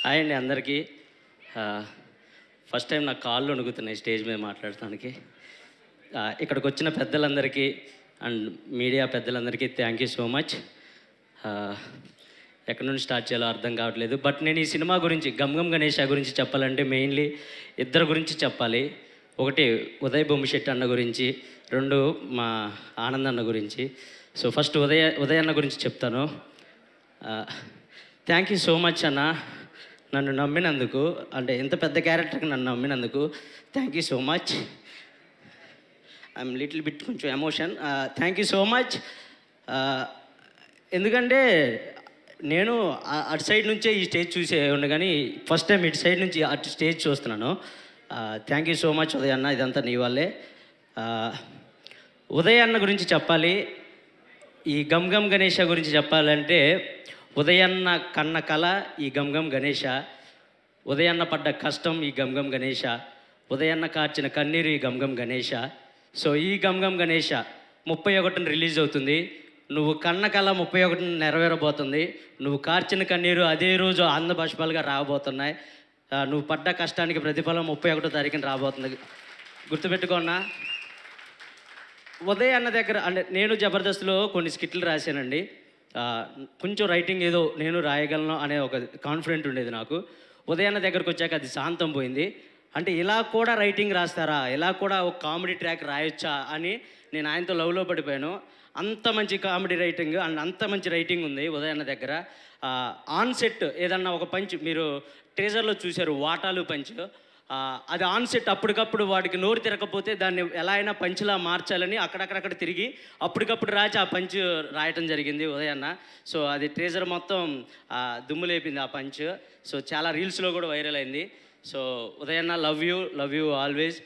Hi అండి అందరికీ. First time నాకు కాళ్ళు వణుకుతున్నాయి స్టేజ్ మీద మాట్లాడటానికి. ఇక్కడికి వచ్చిన పెద్దలందరికీ అండ్ మీడియా పెద్దలందరికీ థ్యాంక్ యూ సో మచ్. ఎక్కడి నుండి స్టార్ట్ చేయాలో అర్థం కావట్లేదు. బట్ నేను ఈ సినిమా గురించి గమ్ గమ్ గణేష్ గురించి చెప్పాలంటే మెయిన్లీ ఇద్దరు గురించి చెప్పాలి. ఒకటి ఉదయ్ బొమ్మిశెట్టి అన్న గురించి, రెండు మా ఆనంద్ అన్న గురించి. సో ఫస్ట్ ఉదయ్ అన్న గురించి చెప్తాను. థ్యాంక్ యూ సో మచ్ అన్న, నన్ను నమ్మినందుకు, అంటే ఎంత పెద్ద క్యారెక్టర్కి నన్ను నమ్మినందుకు thank you so much. I'm little bit కొంచెం emotion. Thank you so much. ఎందుకంటే నేను అటు సైడ్ నుంచే ఈ స్టేజ్ చూసే ఉండే, కానీ ఫస్ట్ టైం ఇటు సైడ్ నుంచి అటు స్టేజ్ చూస్తున్నాను. Thank you so much Uday అన్న, ఇదంతా నీ వల్లే. ఉదయ్ అన్న గురించి చెప్పాలి, ఈ గమ్ గమ్ గణేష గురించి చెప్పాలంటే ఉదయన్న కన్న కళ ఈ గమ్ గమ్ గణేష, ఉదయన్న పడ్డ కష్టం ఈ గమ్ గమ్ గణేష, ఉదయన్న కార్చిన కన్నీరు ఈ గమ్ గమ్ గణేష. సో ఈ గమ్ గమ్ గణేష 31న రిలీజ్ అవుతుంది. నువ్వు కన్న కళ 31న నెరవేరబోతుంది. నువ్వు కార్చిన కన్నీరు అదే రోజు ఆనంద బాష్పాలుగా రాబోతున్నాయి. నువ్వు పడ్డ కష్టానికి ప్రతిఫలం 31వ తారీఖున రాబోతుంది. గుర్తుపెట్టుకోన్నా. ఉదయ్ అన్న దగ్గర అంటే నేను జబర్దస్త్లో కొన్ని స్కిట్లు రాశానండి. కొంచెం రైటింగ్ ఏదో నేను రాయగలను అనే ఒక కాన్ఫిడెంట్ ఉండేది నాకు. ఉదయన్న దగ్గరకు వచ్చాక అది శాంతం పోయింది. అంటే ఇలా కూడా రైటింగ్ రాస్తారా, ఇలా కూడా ఒక కామెడీ ట్రాక్ రాయొచ్చా అని నేను ఆయనతో లవ్లో పడిపోయాను. అంత మంచి కామెడీ రైటింగ్ అండ్ అంత మంచి రైటింగ్ ఉంది ఉదయన్న దగ్గర. ఆన్ సెట్ ఏదన్నా ఒక పంచ్ మీరు ట్రేజర్లో చూశారు, వాటాలు పంచ్, అది ఆన్ సెట్ అప్పటికప్పుడు వాడికి నోరు తిరగకపోతే దాన్ని ఎలా అయినా పంచ్లా మార్చాలని అక్కడక్కడక్కడ తిరిగి అప్పటికప్పుడు రాచి ఆ పంచ్ రాయటం జరిగింది ఉదయన్న. సో అది ట్రేజర్ మొత్తం దుమ్ము లేపింది ఆ పంచ్. సో చాలా రీల్స్లో కూడా వైరల్ అయింది. సో ఉదయన్న లవ్ యూ ఆల్వేస్.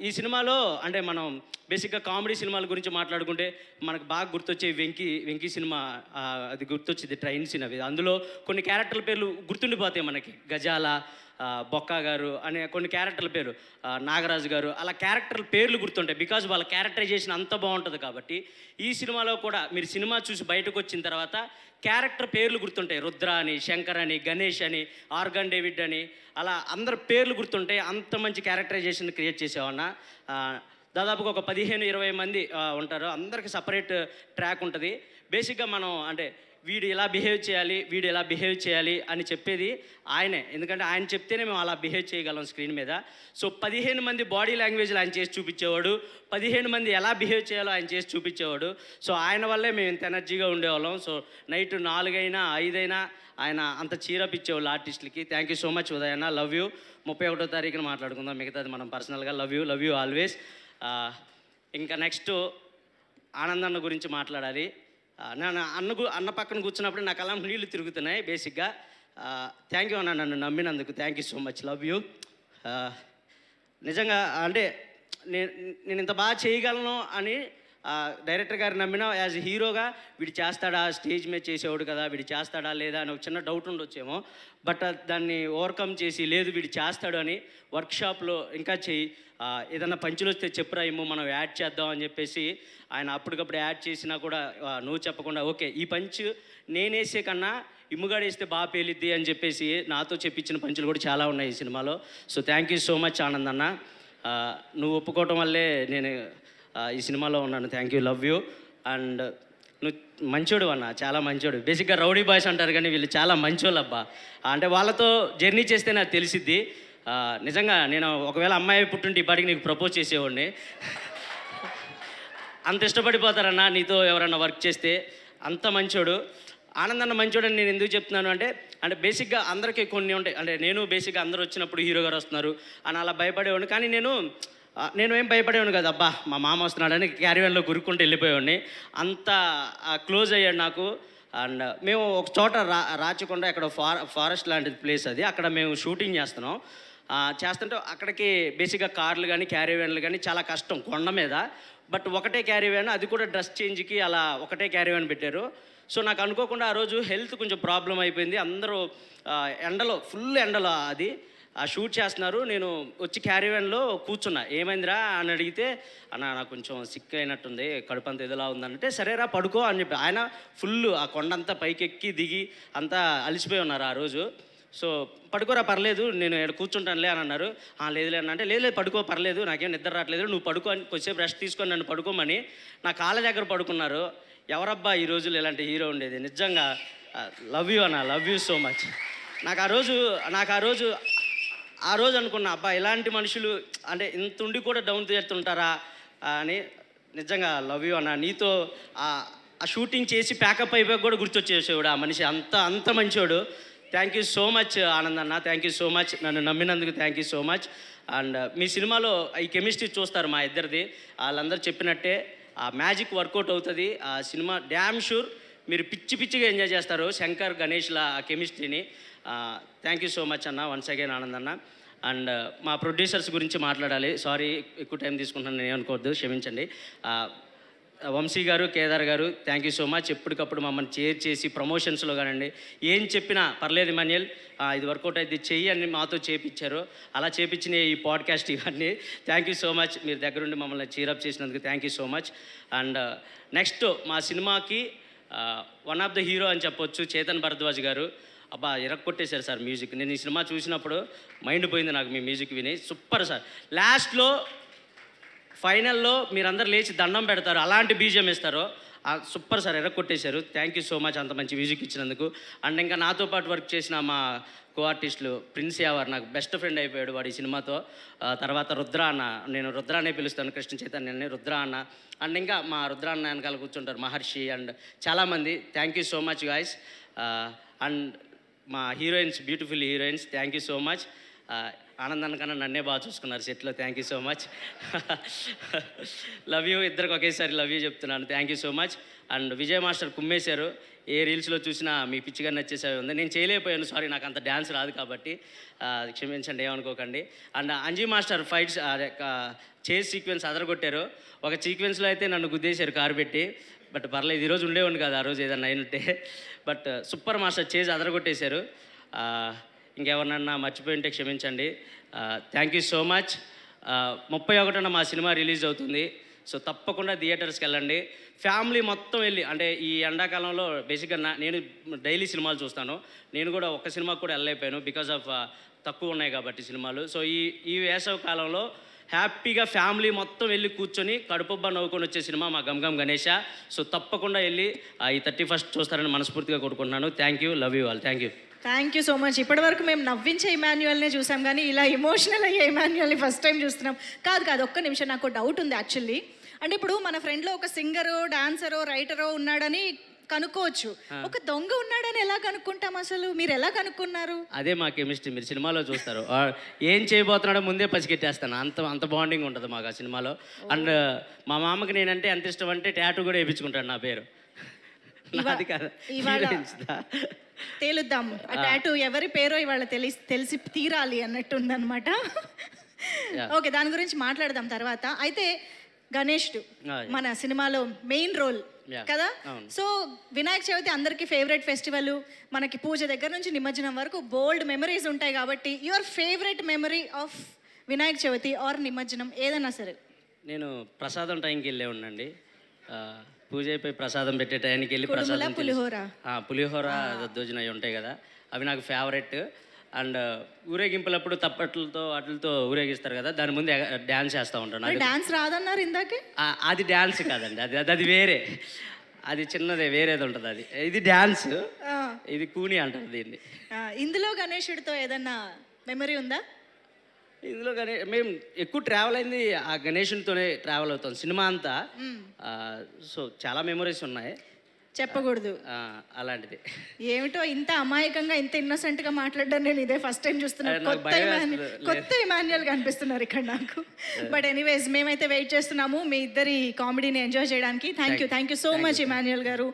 ఈ సినిమాలో అంటే మనం బేసిక్గా కామెడీ సినిమాల గురించి మాట్లాడుకుంటే మనకు బాగా గుర్తొచ్చే వెంకీ సినిమా, అది గుర్తొచ్చింది ట్రైన్ సీన్. అవి అందులో కొన్ని క్యారెక్టర్ల పేర్లు గుర్తుండిపోతాయి మనకి. గజాల, బొక్క గారు అనే కొన్ని క్యారెక్టర్ల పేరు, నాగరాజు గారు, అలా క్యారెక్టర్ల పేర్లు గుర్తుంటాయి. బికాజ్ వాళ్ళ క్యారెక్టరైజేషన్ అంత బాగుంటుంది కాబట్టి. ఈ సినిమాలో కూడా మీరు సినిమా చూసి బయటకు వచ్చిన తర్వాత క్యారెక్టర్ పేర్లు గుర్తుంటాయి. రుద్ర అని, శంకర్ అని, గణేష్ అని, ఆర్గన్ డేవిడ్ అని, అలా అందరు పేర్లు గుర్తుంటాయి. అంత మంచి క్యారెక్టరైజేషన్ క్రియేట్ చేసేవన్నా. దాదాపుగా ఒక 15-20 మంది ఉంటారు. అందరికి సపరేట్ ట్రాక్ ఉంటుంది. బేసిక్గా మనం అంటే వీడు ఇలా బిహేవ్ చేయాలి, వీడు ఎలా బిహేవ్ చేయాలి అని చెప్పేది ఆయనే. ఎందుకంటే ఆయన చెప్తేనే మేము అలా బిహేవ్ చేయగలం స్క్రీన్ మీద. సో 15 మంది బాడీ లాంగ్వేజ్లు ఆయన చేసి చూపించేవాడు, 15 మంది ఎలా బిహేవ్ చేయాలో ఆయన చేసి చూపించేవాడు. సో ఆయన వల్లే మేము ఇంత ఎనర్జీగా ఉండేవాళ్ళం. సో నైట్ 4 అయినా 5 అయినా ఆయన అంత చీరపిచ్చేవాళ్ళు ఆర్టిస్టులకి. Thank you so much Uday అన్న, లవ్ యూ. 31వ తారీఖున మాట్లాడుకుందాం మిగతాది మనం పర్సనల్గా. Love you always. ఇంకా నెక్స్ట్ ఆనందన్న గురించి మాట్లాడాలి. నేను అన్న పక్కన కూర్చున్నప్పుడు నాకు అలా నీళ్ళు తిరుగుతున్నాయి బేసిక్గా. థ్యాంక్ యూ అన్న, నన్ను నమ్మినందుకు thank you so much, love you. నిజంగా అంటే నేను ఇంత బాగా చేయగలను అని డైరెక్టర్ గారు నమ్మిన యాజ్ హీరోగా వీడు చేస్తాడా, స్టేజ్ మీద చేసేవాడు కదా, వీడు చేస్తాడా లేదా అని ఒక చిన్న డౌట్ ఉండొచ్చేమో. బట్ దాన్ని ఓవర్కమ్ చేసి లేదు వీడు చేస్తాడు అని వర్క్షాప్లో ఇంకా చెయ్యి, ఏదన్నా పంచులు వస్తే చెప్పురా ఏమో మనం యాడ్ చేద్దాం అని చెప్పేసి ఆయన అప్పటికప్పుడు యాడ్ చేసినా కూడా నువ్వు చెప్పకుండా ఓకే ఈ పంచ్ నేనేసే కన్నా ఇమ్ముగాడేస్తే బాగా పేలిద్ది అని చెప్పేసి నాతో చెప్పించిన పంచులు కూడా చాలా ఉన్నాయి ఈ సినిమాలో. So thank you so much Anand అన్న, నువ్వు ఒప్పుకోవటం వల్లే నేను ఈ సినిమాలో ఉన్నాను. Thank you, love you. And నువ్వు మంచోడు అన్న, చాలా మంచోడు. బేసిక్గా రౌడీ బాయ్స్ అంటారు కానీ వీళ్ళు చాలా మంచోళ్ళు అబ్బా. అంటే వాళ్ళతో జర్నీ చేస్తే నాకు తెలిసిద్ది. నిజంగా నేను ఒకవేళ అమ్మాయి పుట్టుంటే ఇప్పటికి నీకు ప్రపోజ్ చేసేవాడిని. అంత ఇష్టపడిపోతారన్న నీతో ఎవరన్నా వర్క్ చేస్తే. అంత మంచోడు ఆనందన్న. మంచోడు అని నేను ఎందుకు చెప్తున్నాను అంటే బేసిక్గా అందరికీ కొన్ని ఉంటాయి. అంటే నేను బేసిక్గా అందరూ వచ్చినప్పుడు హీరో గారు వస్తున్నారు అని అలా భయపడేవాడిని. కానీ నేను ఏం భయపడేవాడిని కాదు. అబ్బా మా మామ వస్తున్నాడని క్యారియన్లో గురుక్కుంటూ వెళ్ళిపోయేవాడిని. అంత క్లోజ్ అయ్యాడు నాకు. అండ్ మేము ఒక చోట రాచకొండ ఎక్కడ ఫారెస్ట్ లాంటి ప్లేస్ అది, అక్కడ మేము షూటింగ్ చేస్తుంటే అక్కడికి బేసిక్గా కార్లు కానీ క్యారీవ్యాన్లు కానీ చాలా కష్టం కొండ మీద. బట్ ఒకటే క్యారీవ్యాన్, అది కూడా డ్రెస్ చేంజ్కి అలా ఒకటే క్యారీవ్యాన్ పెట్టారు. సో నాకు అనుకోకుండా ఆ రోజు హెల్త్ కొంచెం ప్రాబ్లం అయిపోయింది. అందరూ ఎండలో ఫుల్ ఎండలో అది షూట్ చేస్తున్నారు. నేను వచ్చి క్యారీవ్యాన్లో కూర్చున్నా. ఏమైందిరా అని అడిగితే అన్న నాకు కొంచెం సిక్ అయినట్టుంది, కడుపు అంతా ఎదులా ఉందంటే సరేరా పడుకో అని చెప్పి ఆయన ఫుల్ ఆ కొండంతా పైకెక్కి దిగి అంతా అలిసిపోయి ఉన్నారు ఆ రోజు. సో పడుకోరా పర్లేదు నేను ఇక్కడ కూర్చుంటానులే అని అన్నారు. లేదులే అని అంటే, లేదు పడుకో పర్లేదు, నాకేం నిద్ర రావట్లేదు, నువ్వు పడుకో అని కొద్దిసేపు రెస్ట్ తీసుకొని నన్ను పడుకోమని నా కాళ్ళ దగ్గర పడుకున్నారు. ఎవరబ్బా ఈ రోజులు ఇలాంటి హీరో ఉండేది. నిజంగా లవ్ యూ అన్న, లవ్ యూ సో మచ్. నాకు ఆ రోజు అనుకున్నా, అబ్బా ఇలాంటి మనుషులు అంటే ఇంత ఉండి కూడా డౌన్ చేస్తుంటారా అని. నిజంగా లవ్ యూ అన్న. నీతో ఆ షూటింగ్ చేసి ప్యాకప్ అయిపోయి కూడా గుర్తొచ్చేసేవాడు ఆ మనిషి, అంత మంచివాడు. Thank you so much Anand అన్న, థ్యాంక్ యూ సో మచ్, నన్ను నమ్మినందుకు thank you so much. And మీ సినిమాలో ఈ కెమిస్ట్రీ చూస్తారు మా ఇద్దరిది. వాళ్ళందరూ చెప్పినట్టే ఆ మ్యాజిక్ వర్కౌట్ అవుతుంది. ఆ సినిమా డ్యామ్ షూర్ మీరు పిచ్చిగా ఎంజాయ్ చేస్తారు శంకర్ గణేష్ల ఆ కెమిస్ట్రీని. థ్యాంక్ యూ సో మచ్ అన్న, వన్స్ అగైన్ ఆనంద్ అన్న. అండ్ మా ప్రొడ్యూసర్స్ గురించి మాట్లాడాలి. సారీ ఎక్కువ టైం తీసుకుంటున్నాను, నేను అనుకోవద్దు, క్షమించండి. వంశీ గారు, కేదార్ గారు, థ్యాంక్ యూ సో మచ్. ఎప్పటికప్పుడు మమ్మల్ని చేర్ చేసి ప్రమోషన్స్లో కానండి ఏం చెప్పినా పర్లేదు ఇమాన్యుయల్, ఇది వర్కౌట్ అయితే చెయ్యి అని మాతో చేపించారు. అలా చేపించిన ఈ పాడ్కాస్ట్ ఇవన్నీ థ్యాంక్ యూ సో మచ్. మీరు దగ్గరుండి మమ్మల్ని చీరప్ చేసినందుకు thank you so much. And next మా సినిమాకి వన్ ఆఫ్ ద హీరో అని చెప్పొచ్చు చేతన్ భరద్వాజ్ గారు. అబ్బా ఇరక్కొట్టేశారు సార్ మ్యూజిక్. నేను ఈ సినిమా చూసినప్పుడు మైండ్ పోయింది నాకు మీ మ్యూజిక్ విని. Super sir. లాస్ట్లో ఫైనల్లో మీరందరూ లేచి దండం పెడతారు, అలాంటి బీజియం ఇస్తారు. సూపర్ సార్, ఎర్రకొట్టేశారు. థ్యాంక్ యూ సో మచ్ అంత మంచి మ్యూజిక్ ఇచ్చినందుకు. అండ్ ఇంకా నాతో పాటు వర్క్ చేసిన మా కో ఆర్టిస్టులు ప్రిన్స్ యావర్ నాకు బెస్ట్ ఫ్రెండ్ అయిపోయాడు వాడు ఈ సినిమాతో. తర్వాత రుద్ర అన్న, నేను రుద్ర అనే పిలుస్తాను, కృష్ణ చైతన్యని రుద్ర అన్న. అండ్ ఇంకా మా రుద్ర అన్న వెనకాల కూర్చుంటారు మహర్షి అండ్ చాలామంది. Thank you so much guys. And మా heroines, beautiful heroines, thank you so much. ఆనందాన్ని కన్నా నన్నే బాగా చూసుకున్నారు సెట్లో. Thank you so much. Love you, ఇద్దరికి ఒకేసారి లవ్ యూ చెప్తున్నాను. Thank you so much. And Vijay master కుమ్మేశారు. ఏ రీల్స్లో చూసినా మీ పిచ్చిగా నచ్చేసేవి ఉంది. నేను చేయలేకపోయాను, సారీ, నాకు అంత డ్యాన్స్ రాదు కాబట్టి క్షమించండి, ఏమనుకోకండి. And Anji master fights chase sequence అదరగొట్టారు. ఒక సీక్వెన్స్లో అయితే నన్ను గుద్దేశారు కారు పెట్టి, బట్ పర్లేదు, ఈరోజు ఉండేవాడిని కాదు, ఆ రోజు ఏదన్నా అయినట్టే. బట్ సూపర్ మాస్టర్ చేజ్ అదరగొట్టేశారు. ఇంకెవరినన్నా మర్చిపోయింటే క్షమించండి. Thank you so much. 31న మా సినిమా రిలీజ్ అవుతుంది. సో తప్పకుండా థియేటర్స్కి వెళ్ళండి, ఫ్యామిలీ మొత్తం వెళ్ళి. అంటే ఈ ఎండాకాలంలో బేసిక్గా నేను డైలీ సినిమాలు చూస్తాను. నేను కూడా ఒక్క సినిమాకి కూడా వెళ్ళలేకపోయాను బికాజ్ ఆఫ్ తక్కువ ఉన్నాయి కాబట్టి సినిమాలు. సో ఈ వేసవి కాలంలో హ్యాపీగా ఫ్యామిలీ మొత్తం వెళ్ళి కూర్చొని కడుపుబ్బా నవ్వుకొని వచ్చే సినిమా మా గమ్ గణేష. సో తప్పకుండా వెళ్ళి ఈ 31st చూస్తారని మనస్ఫూర్తిగా కోరుకుంటున్నాను. Thank you, love you all. Thank you so much. ఇప్పటివరకు మేము నవ్వించే ఇమాన్యుయల్నే చూసాం, కానీ ఇలా ఎమోషనల్ అయ్యే ఇమాన్యుయల్ని ఫస్ట్ టైం చూస్తున్నాం. కాదు, ఒక్క నిమిషం, నాకు డౌట్ ఉంది యాక్చువల్లీ. అంటే ఇప్పుడు మన ఫ్రెండ్లో ఒక సింగరో, డాన్సరో, రైటరో ఉన్నాడని కనుక్కోవచ్చు, ఒక దొంగ ఉన్నాడని ఎలా కనుక్కుంటాం అసలు? మీరు ఎలా కనుక్కున్నారు? అదే మా కెమిస్ట్రీ, మీరు సినిమాలో చూస్తారు. ఏం చేయబోతున్నాడో ముందే పసిగెట్టేస్తాను, అంత బాండింగ్ ఉంటుంది మాకు ఆ సినిమాలో. అండ్ మా మామకి నేనంటే ఎంత ఇష్టం అంటే టాటూ కూడా వేయించుకుంటాడు నా పేరు. అది కాదు, తేలుద్దాం ఆ టాటూ ఎవరి పేరో ఇవాళ తెలిసి తీరాలి అన్నట్టుందనమాట. ఓకే, దాని గురించి మాట్లాడదాం తర్వాత. అయితే గణేష్డు మన సినిమాలో మెయిన్ రోల్ కదా. సో వినాయక చవితి అందరికీ ఫేవరెట్ ఫెస్టివల్. మనకి పూజ దగ్గర నుంచి నిమజ్జనం వరకు బోల్డ్ మెమరీస్ ఉంటాయి కాబట్టి your favourite memory of Vinayaka Chavithi or నిమజ్జనం ఏదైనా సరే. నేను ప్రసాదం టైంకి వెళ్ళే ఉండండి, పూజ అయిపోయి ప్రసాదం పెట్టే టైంకి వెళ్ళి ప్రసాదం, పులిహోర దద్దోజనం అవి ఉంటాయి కదా, అవి నాకు ఫేవరెట్. అండ్ ఊరేగింపులప్పుడు తప్పట్లతో వాటితో ఊరేగిస్తారు కదా, దాని ముందు డ్యాన్స్ చేస్తూ ఉంటాను. డాన్స్ రాదన్నారు ఇందాకే. అది డ్యాన్స్ కాదండి, అది వేరే, అది చిన్నదే, వేరేది ఉంటుంది అది. ఇది డ్యాన్స్, ఇది కూని అంటారు దీన్ని. ఇందులో గణేశుడితో ఏదన్నా మెమరీ ఉందా? ఇందులో మేము ఎక్కువ ట్రావెల్ అయింది ఆ గణేషునితోనే ట్రావెల్ అవుతాం సినిమా అంతా. సో చాలా మెమరీస్ ఉన్నాయి, చెప్పకూడదు అలాంటిది. ఏమిటో ఇంత అమాయకంగా, ఇంత ఇన్నోసెంట్గా మాట్లాడడం నేను ఇదే ఫస్ట్ టైం చూస్తున్నాను. కొత్త ఇమాన్యుయల్ కనిపిస్తున్నారు ఇక్కడ నాకు. బట్ ఎనీవేస్, మేమైతే వెయిట్ చేస్తున్నాము మీ ఇద్దరి కామెడీని ఎంజాయ్ చేయడానికి. Thank you so much Emmanuel గారు.